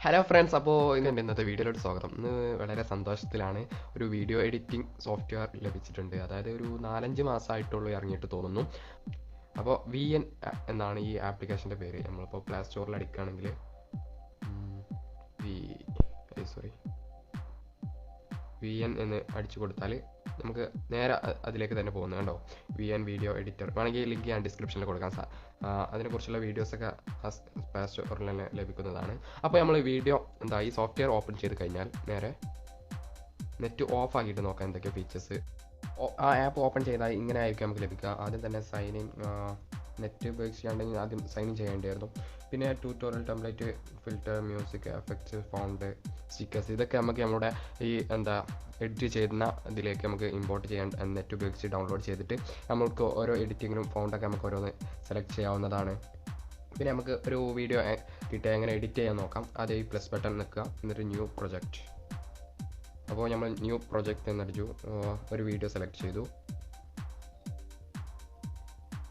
Hello friends, അപ്പോൾ ഇന്നത്തെ വീഡിയോയിലോട്ട് സ്വാഗതം. ഇന്ന് വളരെ സന്തോഷത്തിലാണ്. ഒരു വീഡിയോ എഡിറ്റിംഗ് സോഫ്റ്റ്വെയർ ലഭിച്ചിട്ടുണ്ട്. അതായത് ഒരു 4-5 മാസമായിട്ടുള്ളൂ ഇറങ്ങിയിട്ട് തോന്നുന്നു. അപ്പോൾ VN എന്നാണ് ഈ ആപ്ലിക്കേഷൻ്റെ പേര്. നമ്മളിപ്പോൾ പ്ലേ സ്റ്റോറിൽ അടിക്കുകയാണെങ്കിൽ VN എന്ന് അടിച്ചു കൊടുത്താൽ നമുക്ക് നേരെ അതിലേക്ക് തന്നെ പോകുന്നു. കണ്ടോ, VN വീഡിയോ എഡിറ്റർ. വേണമെങ്കിൽ ലിങ്ക് ഞാൻ ഡിസ്ക്രിപ്ഷനിൽ കൊടുക്കാം. അതിനെക്കുറിച്ചുള്ള വീഡിയോസൊക്കെ പ്ലേ സ്റ്റോറിൽ തന്നെ ലഭിക്കുന്നതാണ്. അപ്പോൾ നമ്മൾ ഈ സോഫ്റ്റ്വെയർ ഓപ്പൺ ചെയ്ത് കഴിഞ്ഞാൽ നേരെ നെറ്റ് ഓഫ് ആക്കിയിട്ട് നോക്കാം എന്തൊക്കെ ഫീച്ചേഴ്സ്. ആ ആപ്പ് ഓപ്പൺ ചെയ്താൽ ഇങ്ങനെ ആയിരിക്കും നമുക്ക് ലഭിക്കുക. ആദ്യം തന്നെ സൈൻ ഇൻ, നെറ്റ് ഉപയോഗിച്ചിട്ടുണ്ടെങ്കിൽ ആദ്യം സൈൻ ഇൻ ചെയ്യേണ്ടിയായിരുന്നു. പിന്നെ tutorial template, filter, music, effects, font, stickers, ഇതൊക്കെ നമുക്ക് നമ്മുടെ ഈ എഡിറ്റ് ചെയ്യുന്ന ഇതിലേക്ക് നമുക്ക് ഇമ്പോർട്ട് ചെയ്യാൻ നെറ്റ് ഉപയോഗിച്ച് ഡൗൺലോഡ് ചെയ്തിട്ട് നമുക്ക് ഓരോ എഡിറ്റിങ്ങിനും ഫൗണ്ടൊക്കെ നമുക്ക് ഓരോന്ന് സെലക്ട് ചെയ്യാവുന്നതാണ്. പിന്നെ നമുക്ക് ഒരു വീഡിയോ കിട്ടിയാൽ എങ്ങനെ എഡിറ്റ് ചെയ്യാൻ നോക്കാം. ആദ്യം ഈ പ്ലസ് ബട്ടൺ നിൽക്കുക, എന്നിട്ട് ന്യൂ പ്രൊജക്റ്റ്. അപ്പോൾ നമ്മൾ ന്യൂ പ്രൊജക്റ്റ് എന്നടിച്ചു, ഒരു വീഡിയോ സെലക്ട് ചെയ്തു.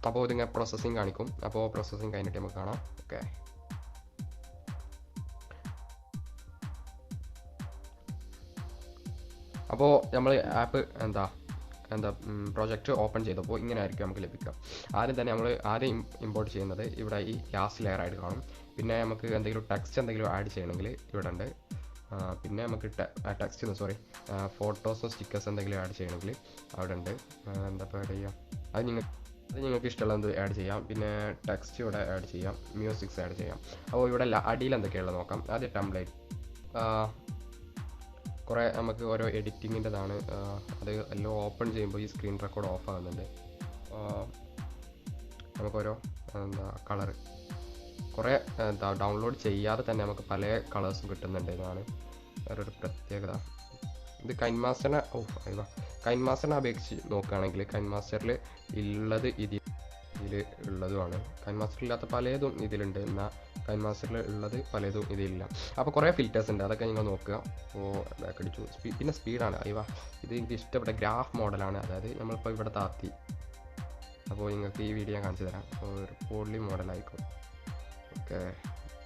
അപ്പോൾ ഇതിങ്ങനെ പ്രോസസ്സിങ് കാണിക്കും. അപ്പോൾ പ്രോസസ്സിങ് കഴിഞ്ഞിട്ട് നമുക്ക് കാണാം. ഓക്കെ, അപ്പോൾ നമ്മൾ ആപ്പ് പ്രൊജക്റ്റ് ഓപ്പൺ ചെയ്തപ്പോൾ ഇങ്ങനെ ആയിരിക്കും നമുക്ക് ലഭിക്കുക. ആദ്യം തന്നെ നമ്മൾ ഇമ്പോർട്ട് ചെയ്യുന്നത് ഇവിടെ ഈ ലാസ്റ്റ് ലെയർ ആയിട്ട് കാണും. പിന്നെ നമുക്ക് എന്തെങ്കിലും ടെക്സ്റ്റ് എന്തെങ്കിലും ആഡ് ചെയ്യണമെങ്കിൽ ഇവിടെ ഉണ്ട്. പിന്നെ നമുക്ക് ഫോട്ടോസോ സ്റ്റിക്കേഴ്സ് എന്തെങ്കിലും ആഡ് ചെയ്യണമെങ്കിൽ അവിടെ ഉണ്ട്. എന്താ ചെയ്യുക, അത് നിങ്ങൾക്ക് ഇഷ്ടമുള്ളത് ആഡ് ചെയ്യാം. പിന്നെ ടെക്സ്റ്റ് ഇവിടെ ആഡ് ചെയ്യാം, മ്യൂസിക്സ് ആഡ് ചെയ്യാം. അപ്പോൾ ഇവിടെ അടിയിൽ എന്തൊക്കെയുള്ളത് നോക്കാം. ആദ്യം ടെംപ്ലേറ്റ്, കുറേ നമുക്ക് ഓരോ എഡിറ്റിങ്ങിൻ്റെതാണ്. അത് എല്ലാം ഓപ്പൺ ചെയ്യുമ്പോൾ ഈ സ്ക്രീൻ റെക്കോർഡ് ഓഫ് ആകുന്നുണ്ട്. നമുക്കോരോ കളർ കുറേ ഡൗൺലോഡ് ചെയ്യാതെ തന്നെ നമുക്ക് പല കളേഴ്സും കിട്ടുന്നുണ്ട്. ഇതാണ് വേറൊരു പ്രത്യേകത. ഇത് കൈൻമാസ്റ്ററിനെ അപേക്ഷിച്ച് നോക്കുകയാണെങ്കിൽ കൈൻമാസ്റ്ററിൽ ഉള്ളത് ഇതിൽ ഉള്ളതുമാണ്. കൈൻമാസ്റ്ററിൽ ഇല്ലാത്ത പലതും ഇതിലുണ്ട്, എന്നാൽ കൈൻമാസ്റ്ററിൽ ഉള്ളത് പലതും ഇതിലില്ല. അപ്പോൾ കുറേ ഫിൽറ്റേഴ്സ് ഉണ്ട്, അതൊക്കെ നിങ്ങൾ നോക്കുക. അപ്പോൾ ബാക്ക് അടിച്ചു. പിന്നെ സ്പീഡാണ്. ഇത് എനിക്ക് ഇഷ്ടപ്പെട്ട ഗ്രാഫ് മോഡലാണ്. അതായത് നമ്മളിപ്പോൾ ഇവിടെ താത്തി, അപ്പോൾ നിങ്ങൾക്ക് ഈ വീഡിയോ ഞാൻ കാണിച്ചു തരാം. അപ്പോൾ ഒരു പോളി മോഡലായിരിക്കും. ഓക്കെ,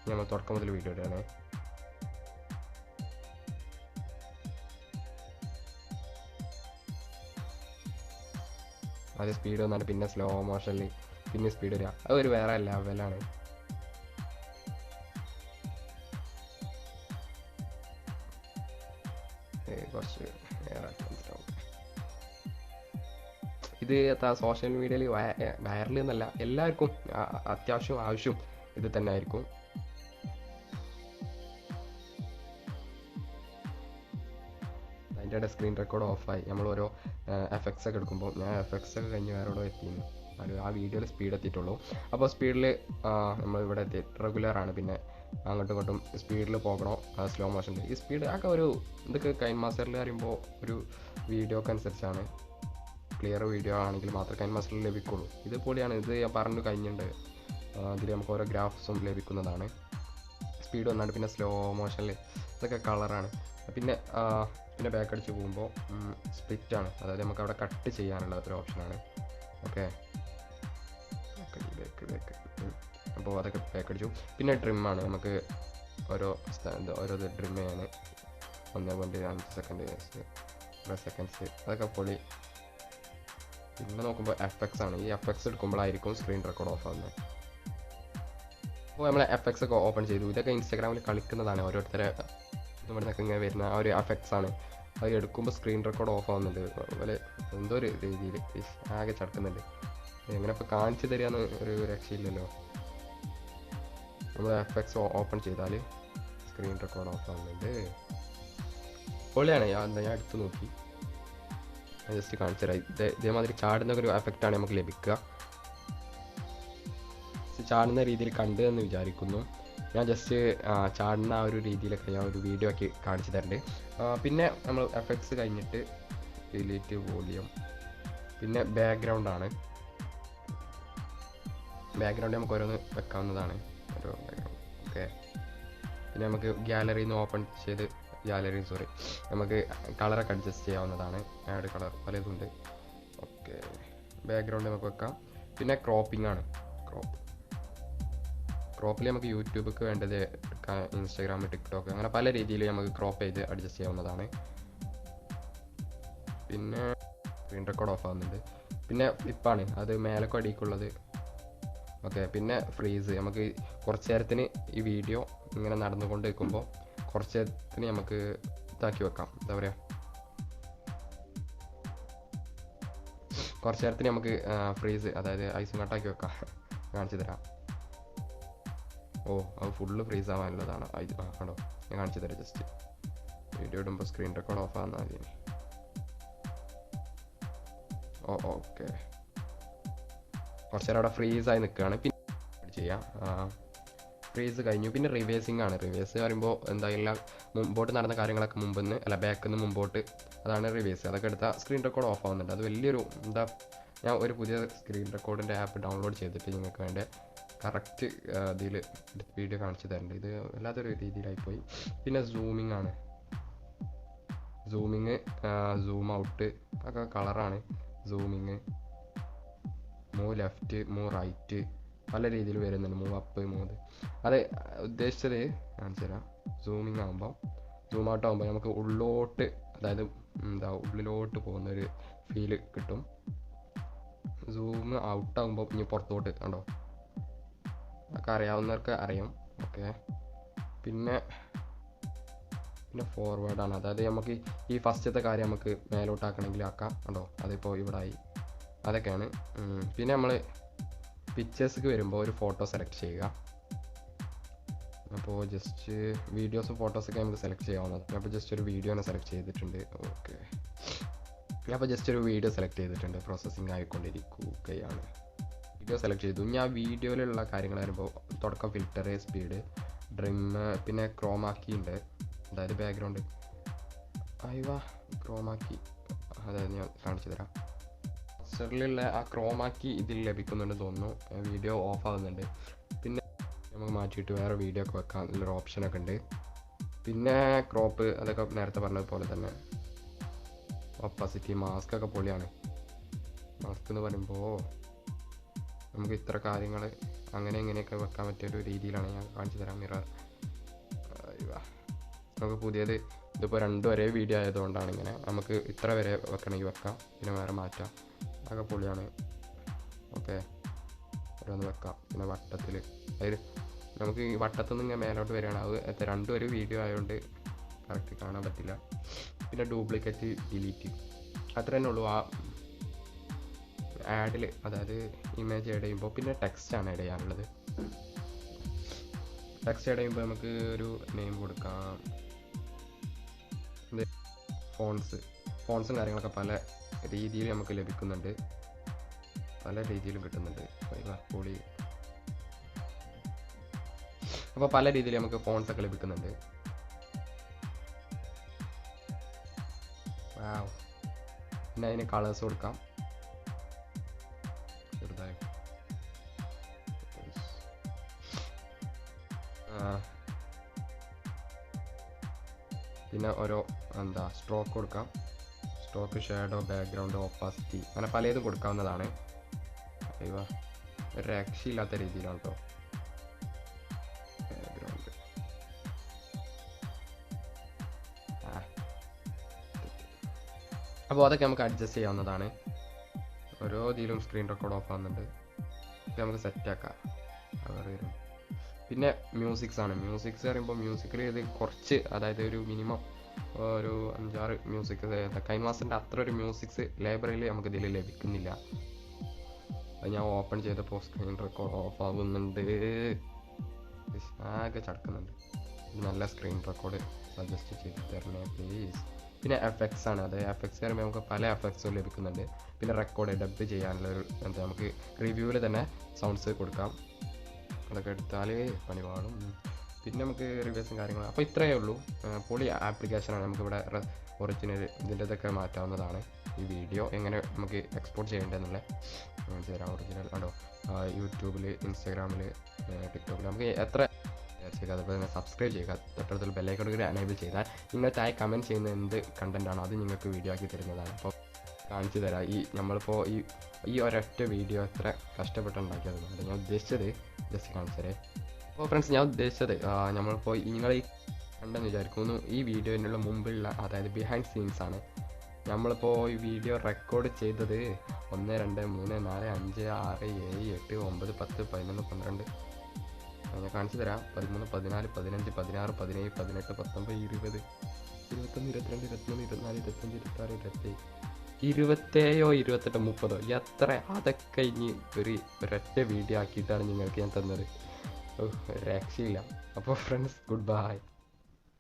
നമ്മൾ തുടക്കം മുതൽ വീഡിയോ ഇടുകയാണേ. ആദ്യം സ്പീഡ് വന്നാണ്, പിന്നെ സ്ലോ മോഷനിൽ പിന്നെ സ്പീഡ് വരിക. അതൊരു വേറെ ലെവലാണ്. കുറച്ച് ഇത് സോഷ്യൽ മീഡിയയിൽ വൈറൽ എന്നല്ല, എല്ലാവർക്കും അത്യാവശ്യം ആവശ്യം ഇത് തന്നെ ആയിരിക്കും. അതിൻ്റെ സ്ക്രീൻ റെക്കോർഡ് ഓഫായി. നമ്മൾ ഓരോ എഫക്ട്സ് ഒക്കെ എടുക്കുമ്പോൾ, ഞാൻ എഫക്ട്സ് ഒക്കെ കഴിഞ്ഞ് വേറെ എവിടെ എത്തിയിരുന്നു, ആ വീഡിയോയിൽ സ്പീഡ് എത്തിയിട്ടുള്ളൂ. അപ്പോൾ സ്പീഡിൽ നമ്മളിവിടെ എത്തി. റെഗുലറാണ്. പിന്നെ അങ്ങോട്ടും ഇങ്ങോട്ടും സ്പീഡിൽ പോകണോ, സ്ലോ മോഷനിൽ ഈ സ്പീഡ് ഒക്കെ ഇതൊക്കെ കൈൻമാസ്റ്ററിൽ അറിയുമ്പോൾ ഒരു വീഡിയോക്ക് അനുസരിച്ചാണ്. ക്ലിയർ വീഡിയോ ആണെങ്കിൽ മാത്രമേ കൈൻമാസ്റ്ററിൽ ലഭിക്കുള്ളൂ. ഇതുപോലെയാണ്. ഇത് ഞാൻ പറഞ്ഞു കഴിഞ്ഞിട്ടുണ്ട്. ഇതിൽ നമുക്ക് ഓരോ ഗ്രാഫ്സും ലഭിക്കുന്നതാണ്. സ്പീഡ് വന്നാണ്. പിന്നെ സ്ലോ മോഷനിൽ ഇതൊക്കെ കളറാണ്. പിന്നെ ബാക്ക് അടിച്ച് പോകുമ്പോൾ സ്പ്ലിറ്റാണ്. അതായത് നമുക്ക് അവിടെ കട്ട് ചെയ്യാനുള്ള ഒരു ഓപ്ഷനാണ്. ഓക്കെ, അപ്പോൾ അതൊക്കെ ബാക്ക് അടിച്ചു. പിന്നെ ട്രിമ്മാണ്. നമുക്ക് ഓരോ ട്രിം ചെയ്യാൻ 1.5 സെക്കൻഡ്സ് അതൊക്കെ പൊളി. പിന്നെ നോക്കുമ്പോൾ എഫക്ട്സ് ആണ്. ഈ എഫക്ട്സ് എടുക്കുമ്പോഴായിരിക്കും സ്ക്രീൻ റെക്കോർഡ് ഓഫ് ആകുന്നത്. അപ്പോൾ നമ്മൾ എഫക്ട്സ് ഒക്കെ ഓപ്പൺ ചെയ്തു. ഇതൊക്കെ ഇൻസ്റ്റാഗ്രാമിൽ കളിക്കുന്നതാണ്. ഓരോരുത്തരെ ഇവിടെ നിന്നൊക്കെ ഇങ്ങനെ വരുന്ന ആ ഒരു എഫക്ട്സ് ആണ്. അത് എടുക്കുമ്പോൾ സ്ക്രീൻ റെക്കോർഡ് ഓഫ് ആവുന്നുണ്ട്. അതുപോലെ എന്തോ ഒരു രീതിയിൽ ആകെ ചടക്കുന്നുണ്ട്. എങ്ങനെ ഇപ്പോൾ കാണിച്ചു തരികയെന്ന് ഒരു രക്ഷയില്ലല്ലോ. നമ്മൾ എഫക്ട്സ് ഓപ്പൺ ചെയ്താൽ സ്ക്രീൻ റെക്കോർഡ് ഓഫ് ആവുന്നുണ്ട്. പൊളിയാണ്. ഞാൻ എടുത്ത് നോക്കി ജസ്റ്റ് കാണിച്ചു തരാം. ഇതേമാതിരി ചാടുന്ന ഒരു എഫക്റ്റാണ് നമുക്ക് ലഭിക്കുക. ചാടുന്ന രീതിയിൽ കണ്ടു എന്ന് വിചാരിക്കുന്നു. ഞാൻ ജസ്റ്റ് ചാടുന്ന ആ ഒരു രീതിയിലൊക്കെ ഞാൻ ഒരു വീഡിയോ ആക്കി കാണിച്ചു തരുന്നുണ്ട്. പിന്നെ നമ്മൾ എഫക്ട്സ് കഴിഞ്ഞിട്ട് ഡിലീറ്റ് വോളിയം, പിന്നെ ബാക്ക്ഗ്രൗണ്ടാണ്. ബാക്ക്ഗ്രൗണ്ട് നമുക്ക് ഓരോന്ന് വെക്കാവുന്നതാണ്. ഓരോ ബാക്ക്ഗ്രൗണ്ട്. ഓക്കെ, പിന്നെ നമുക്ക് ഗാലറിയിൽ നിന്ന് ഓപ്പൺ ചെയ്ത് നമുക്ക് കളറൊക്കെ അഡ്ജസ്റ്റ് ചെയ്യാവുന്നതാണ്. ആഡ് കളർ പലതുണ്ട്. ഓക്കെ, ബാക്ക്ഗ്രൗണ്ട് നമുക്ക് വെക്കാം. പിന്നെ ക്രോപ്പിംഗ് ആണ്. ക്രോപ്പിൽ നമുക്ക് യൂട്യൂബിലേക്ക് വേണ്ടത് ഇൻസ്റ്റാഗ്രാം, ടിക്ടോക്ക് അങ്ങനെ പല രീതിയിൽ നമുക്ക് ക്രോപ്പ് ചെയ്ത് അഡ്ജസ്റ്റ് ചെയ്യാവുന്നതാണ്. പിന്നെ സ്ക്രീൻ റെക്കോർഡ് ഓഫ് ആവുന്നുണ്ട്. പിന്നെ ഫ്ലിപ്പാണ്, അത് മേലക്കും അടിക്കുള്ളത്. ഓക്കെ, പിന്നെ ഫ്രീസ്. നമുക്ക് കുറച്ച് നേരത്തിന് ഈ വീഡിയോ ഇങ്ങനെ നടന്നുകൊണ്ട് നിൽക്കുമ്പോൾ കുറച്ച് നേരത്തിന് നമുക്ക് ഇതാക്കി വെക്കാം, എന്താ പറയുക, കുറച്ച് നേരത്തിന് നമുക്ക് ഫ്രീസ്, അതായത് ഐസും കട്ടാക്കി വെക്കാം. കാണിച്ചു തരാം. ഓ, അത് ഫുള്ള് ഫ്രീസ് ആവാനുള്ളതാണ്. കണ്ടോ, ഞാൻ കാണിച്ചു തരാം. ജസ്റ്റ് വീഡിയോ ഇടുമ്പോൾ സ്ക്രീൻ റെക്കോർഡ് ഓഫ് ആകുന്നാൽ മതി. ഓക്കെ, കുറച്ച് നേരം അവിടെ ഫ്രീസായി നിൽക്കുകയാണ്. പിന്നെ ചെയ്യാം, ഫ്രീസ് കഴിഞ്ഞു. പിന്നെ റിവേഴ്സിംഗ് ആണ്. റിവേഴ്സ് പറയുമ്പോൾ എന്തായാലും മുമ്പോട്ട് നടന്ന കാര്യങ്ങളൊക്കെ ബാക്കിൽ നിന്ന് മുമ്പോട്ട്, അതാണ് റിവേഴ്സ്. അതൊക്കെ എടുത്താൽ സ്ക്രീൻ റെക്കോർഡ് ഓഫ് ആവുന്നുണ്ട്. അത് വലിയൊരു ഞാൻ ഒരു പുതിയ സ്ക്രീൻ റെക്കോർഡിൻ്റെ ആപ്പ് ഡൗൺലോഡ് ചെയ്തിട്ട് നിങ്ങൾക്ക് വേണ്ട കറക്റ്റ് ഇതിൽ വീഡിയോ കാണിച്ചു തരുന്നുണ്ട്. ഇത് വല്ലാത്തൊരു രീതിയിലായിപ്പോയി. പിന്നെ സൂമിങ് ആണ്. സൂം ഔട്ട് ഒക്കെ കളറാണ്. Zooming, move left, move right, പല രീതിയിൽ വരുന്നുണ്ട്. Move up, move. അത് ഉദ്ദേശിച്ചത് കാണിച്ചു തരാം. സൂമിങ് ആകുമ്പോൾ, സൂം ഔട്ട് ആകുമ്പോൾ നമുക്ക് ഉള്ളിലോട്ട്, അതായത് ഉള്ളിലോട്ട് പോകുന്നൊരു ഫീല് കിട്ടും. സൂം ഔട്ട് ആകുമ്പോൾ ഇനി പുറത്തോട്ട്, കണ്ടോ, അതൊക്കെ അറിയാവുന്നവർക്ക് അറിയാം. ഓക്കെ, പിന്നെ ഫോർവേഡാണ്. അതായത് നമുക്ക് ഈ ഫസ്റ്റത്തെ കാര്യം നമുക്ക് മേലോട്ടാക്കണമെങ്കിൽ ആക്കാം. കണ്ടോ, അതിപ്പോൾ ഇവിടെ ആയി. അതൊക്കെയാണ്. പിന്നെ നമ്മൾ പിക്ചേഴ്സിക്ക് വരുമ്പോൾ ഒരു ഫോട്ടോ സെലക്ട് ചെയ്യുക. അപ്പോൾ ജസ്റ്റ് വീഡിയോസും ഫോട്ടോസൊക്കെ നമുക്ക് സെലക്ട് ചെയ്യാവുന്നത്. അപ്പോൾ ജസ്റ്റ് ഒരു വീഡിയോനെ സെലക്ട് ചെയ്തിട്ടുണ്ട്. ഓക്കെ, അപ്പോൾ ജസ്റ്റ് ഒരു വീഡിയോ സെലക്ട് ചെയ്തിട്ടുണ്ട്. പ്രോസസ്സിങ് ആയിക്കൊണ്ടിരിക്കുകയാണ്. വീഡിയോ സെലക്ട് ചെയ്തു. ഞാൻ വീഡിയോയിലുള്ള കാര്യങ്ങൾ വരുമ്പോൾ തുടക്കം ഫിൽറ്റർ, സ്പീഡ്, ഡ്രിം, പിന്നെ ക്രോമാക്കി ഉണ്ട്, അതായത് ബാക്ക്ഗ്രൗണ്ട്. ക്രോമാക്കി, അതായത് ഞാൻ കാണിച്ചു തരാം. പിക്ചറിലുള്ള ആ ക്രോമാക്കി ഇതിൽ ലഭിക്കുന്നുണ്ട് തോന്നുന്നു. വീഡിയോ ഓഫ് ആകുന്നുണ്ട്. പിന്നെ നമുക്ക് മാറ്റിയിട്ട് വേറെ വീഡിയോ ഒക്കെ വെക്കാം, ഇതിലൊരു ഓപ്ഷനൊക്കെ ഉണ്ട്. പിന്നെ ക്രോപ്പ്, അതൊക്കെ നേരത്തെ പറഞ്ഞതുപോലെ തന്നെ. ഒപ്പാസിറ്റി, മാസ്ക് ഒക്കെ പൊളിയാണ്. മാസ്ക് എന്ന് പറയുമ്പോൾ നമുക്ക് ഇത്ര കാര്യങ്ങൾ അങ്ങനെ ഇങ്ങനെയൊക്കെ വെക്കാൻ പറ്റിയൊരു രീതിയിലാണ്. ഞാൻ കാണിച്ചു തരാം. മിറർ, നമുക്ക് പുതിയത് ഇതിപ്പോൾ 2 വരെ വീഡിയോ ആയതുകൊണ്ടാണ് ഇങ്ങനെ. നമുക്ക് ഇത്ര വരെ വെക്കണമെങ്കിൽ വെക്കാം, പിന്നെ വേറെ മാറ്റാം. അതൊക്കെ പൊളിയാണ്. ഓക്കെ, ഓരോന്ന് വെക്കാം. പിന്നെ വട്ടത്തിൽ, അതായത് നമുക്ക് ഈ വട്ടത്തുനിന്ന് ഇങ്ങനെ മേലോട്ട് വരികയാണ്. അത് 2 ഒരു വീഡിയോ ആയതുകൊണ്ട് കറക്റ്റ് കാണാൻ പറ്റില്ല. പിന്നെ ഡ്യൂപ്ലിക്കേറ്റ്, ഡിലീറ്റ്, അത്ര തന്നെ ഉള്ളൂ ആ ആഡിൽ. അതായത് ഇമേജ് ആഡ് ചെയ്യുമ്പോൾ. പിന്നെ ടെക്സ്റ്റാണ് ആഡ് ചെയ്യാനുള്ളത്. ടെക്സ്റ്റ് ആഡ് ചെയ്യുമ്പോൾ നമുക്ക് ഒരു നെയിം കൊടുക്കാം. ഫോൺസും കാര്യങ്ങളൊക്കെ പല രീതിയിൽ നമുക്ക് ലഭിക്കുന്നുണ്ട്, പല രീതിയിലും കിട്ടുന്നുണ്ട്. പൊളി. അപ്പോൾ പല രീതിയിൽ നമുക്ക് ഫോൺസൊക്കെ ലഭിക്കുന്നുണ്ട്. പിന്നെ അതിന് കളേഴ്സ് കൊടുക്കാം. ചെറുതായി പിന്നെ ഓരോ സ്ട്രോക്ക് കൊടുക്കാം. സ്ട്രോക്ക്, ഷാഡോ, ബാക്ക്ഗ്രൗണ്ട്, ഓപ്പാസിറ്റി, അങ്ങനെ പലതും കൊടുക്കാവുന്നതാണ്. ഒരു രക്ഷയില്ലാത്ത രീതിയിലാണ് കേട്ടോ ബാക്ക്ഗ്രൗണ്ട്. അപ്പോൾ അതൊക്കെ നമുക്ക് അഡ്ജസ്റ്റ് ചെയ്യാവുന്നതാണ്. ഓരോ ഇതിലും സ്ക്രീൻ റെക്കോർഡ് ഓഫ് ആവുന്നുണ്ട്. നമുക്ക് സെറ്റാക്കാം. പിന്നെ മ്യൂസിക്സ് പറയുമ്പോൾ മ്യൂസിക്കിൽ ഇത് കുറച്ച്, അതായത് ഒരു മിനിമം ഒരു 5-6 മ്യൂസിക്, കൈൻവാസിൻ്റെ അത്ര ഒരു മ്യൂസിക്സ് ലൈബ്രറിയിൽ നമുക്ക് ഇതിൽ ലഭിക്കുന്നില്ല. അത് ഞാൻ ഓപ്പൺ ചെയ്തപ്പോൾ സ്ക്രീൻ റെക്കോർഡ് ഓഫ് ആവുന്നുണ്ട്. ആകെ ചടക്കുന്നുണ്ട്. നല്ല സ്ക്രീൻ റെക്കോർഡ് സജസ്റ്റ് ചെയ്ത് തരണേ പ്ലീസ്. പിന്നെ എഫക്ട്സ് ആണ്. അത് എഫക്ട്സ് പറയുമ്പോൾ നമുക്ക് പല എഫക്ട്സും ലഭിക്കുന്നുണ്ട്. പിന്നെ റെക്കോർഡ്, ഡബ് ചെയ്യാനുള്ള ഒരു നമുക്ക് റിവ്യൂവിൽ തന്നെ സൗണ്ട്സ് കൊടുക്കാം. അതൊക്കെ എടുത്താൽ പണി പാടും. പിന്നെ നമുക്ക് റിവ്യൂസും കാര്യങ്ങളും. അപ്പോൾ ഇത്രയേ ഉള്ളൂ. പൊളി ആപ്ലിക്കേഷനാണ്. നമുക്കിവിടെ ഒറിജിനൽ ഇതിൻ്റെതൊക്കെ മാറ്റാവുന്നതാണ്. ഈ വീഡിയോ എങ്ങനെ നമുക്ക് എക്സ്പോർട്ട് ചെയ്യേണ്ടതെന്നുള്ള ഒറിജിനൽ ആണോ യൂട്യൂബിൽ, ഇൻസ്റ്റാഗ്രാമിൽ, ടിക്ടോക്കിൽ നമുക്ക് എത്ര ചെയ്യുക. അതുപോലെ തന്നെ സബ്സ്ക്രൈബ് ചെയ്യുക. തൊട്ടടുത്തുള്ള ബെല്ലൈക്കൺ കൂടി എനേബിൾ ചെയ്താൽ നിങ്ങൾ താഴെ കമൻറ്റ് ചെയ്യുന്ന എന്ത് കണ്ടൻറ്റാണോ അത് നിങ്ങൾക്ക് വീഡിയോ ആക്കി തരുന്നതാണ്. അപ്പോൾ കാണിച്ചു തരാം. നമ്മളിപ്പോൾ ഈ ഒരൊറ്റ വീഡിയോ എത്ര കഷ്ടപ്പെട്ടുണ്ടാക്കിയത്. അത് ഞാൻ ഉദ്ദേശിച്ചത് ജസ്റ്റ് കാണിച്ചു തരേ. അപ്പോൾ ഫ്രണ്ട്സ് ഞാൻ ഉദ്ദേശിച്ചത് നമ്മളിപ്പോൾ നിങ്ങൾ ഈ കണ്ടെന്ന് വിചാരിക്കുന്നു ഈ വീഡിയോയിനുള്ള മുമ്പുള്ള അതായത് ബിഹൈൻഡ് സീൻസ് ആണ്. നമ്മളിപ്പോൾ ഈ വീഡിയോ റെക്കോർഡ് ചെയ്തത് 1 2 3 4 5 6 7 8 9 10 11 12 ഞാൻ കാണിച്ചു തരാം. 13 14 15 16 17 18 19 20 21 22 23 24 25 26 27 27 28 30 എത്ര അതൊക്കെ ഇനി ഒരൊറ്റ വീഡിയോ ആക്കിയിട്ടാണ് നിങ്ങൾക്ക് ഞാൻ തന്നത്. രക്ഷയില്ല. അപ്പോൾ ഫ്രണ്ട്സ് ഗുഡ് ബൈ.